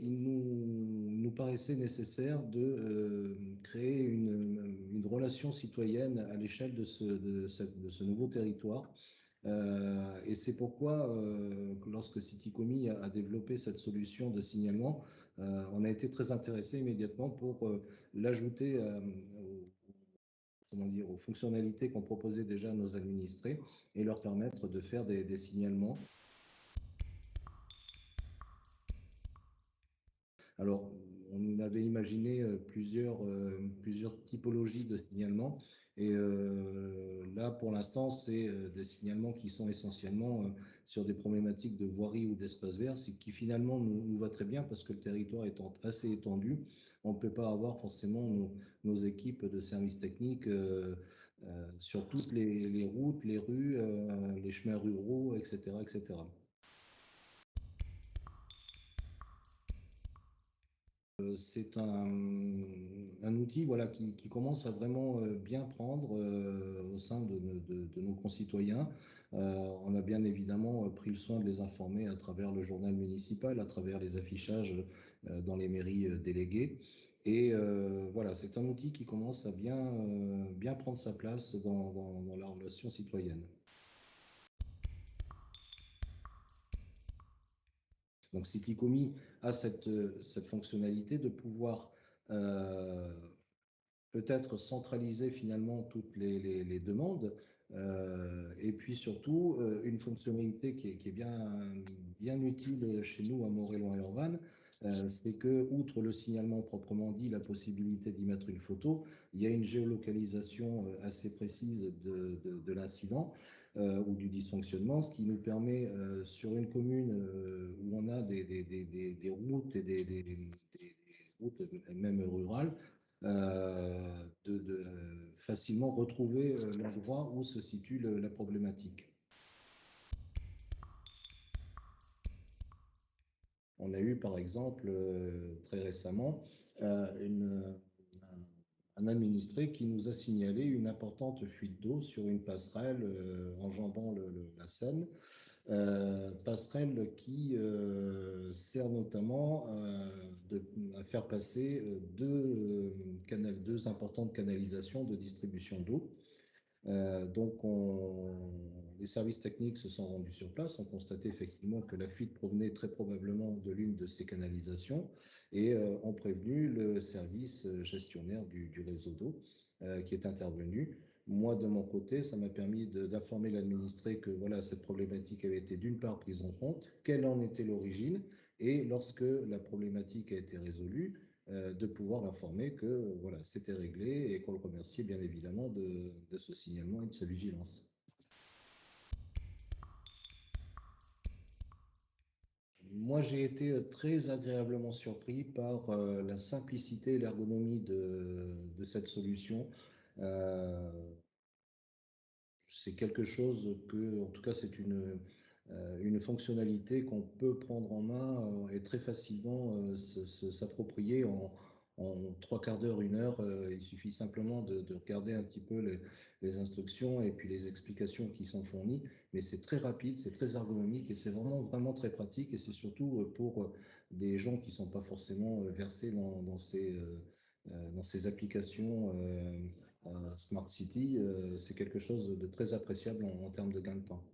il nous paraissait nécessaire de créer une relation citoyenne à l'échelle de ce nouveau territoire. Et c'est pourquoi, lorsque Citicomi a développé cette solution de signalement, on a été très intéressé immédiatement pour l'ajouter comment dire, aux fonctionnalités qu'on proposait déjà à nos administrés et leur permettre de faire des signalements. Alors, on avait imaginé plusieurs typologies de signalements. Et là, pour l'instant, c'est des signalements qui sont essentiellement sur des problématiques de voirie ou d'espace vert, ce qui finalement nous va très bien parce que le territoire étant assez étendu, on ne peut pas avoir forcément nos équipes de services techniques sur toutes les routes, les rues, les chemins ruraux, etc., etc. C'est un outil voilà, qui commence à vraiment bien prendre au sein de nos concitoyens. On a bien évidemment pris le soin de les informer à travers le journal municipal, à travers les affichages dans les mairies déléguées. Et voilà, c'est un outil qui commence à bien prendre sa place dans la relation citoyenne. Donc Citicomi a cette fonctionnalité de pouvoir peut-être centraliser finalement toutes les demandes et puis surtout une fonctionnalité qui est bien utile chez nous à Montréal et Urban, c'est que outre le signalement proprement dit, la possibilité d'y mettre une photo, il y a une géolocalisation assez précise de l'incident ou du dysfonctionnement, ce qui nous permet sur une commune où on a des routes et des routes même rurales, de facilement retrouver l'endroit où se situe la problématique. On a eu par exemple très récemment un administré qui nous a signalé une importante fuite d'eau sur une passerelle enjambant la Seine. Passerelle qui sert notamment à faire passer deux importantes canalisations de distribution d'eau. Donc, les services techniques se sont rendus sur place, ont constaté effectivement que la fuite provenait très probablement de l'une de ces canalisations et ont prévenu le service gestionnaire du réseau d'eau qui est intervenu. Moi, de mon côté, ça m'a permis d'informer l'administré que voilà, cette problématique avait été d'une part prise en compte, quelle en était l'origine, et lorsque la problématique a été résolue, de pouvoir l'informer que voilà, c'était réglé et qu'on le remerciait bien évidemment de ce signalement et de sa vigilance. Moi, j'ai été très agréablement surpris par la simplicité et l'ergonomie de cette solution. Euh, c'est quelque chose que, en tout cas, c'est une fonctionnalité qu'on peut prendre en main et très facilement s'approprier en trois quarts d'heure, une heure. Il suffit simplement de regarder un petit peu les instructions et puis les explications qui sont fournies. Mais c'est très rapide, c'est très ergonomique et c'est vraiment très pratique. Et c'est surtout pour des gens qui ne sont pas forcément versés dans ces applications. Smart City, c'est quelque chose de très appréciable en termes de gain de temps.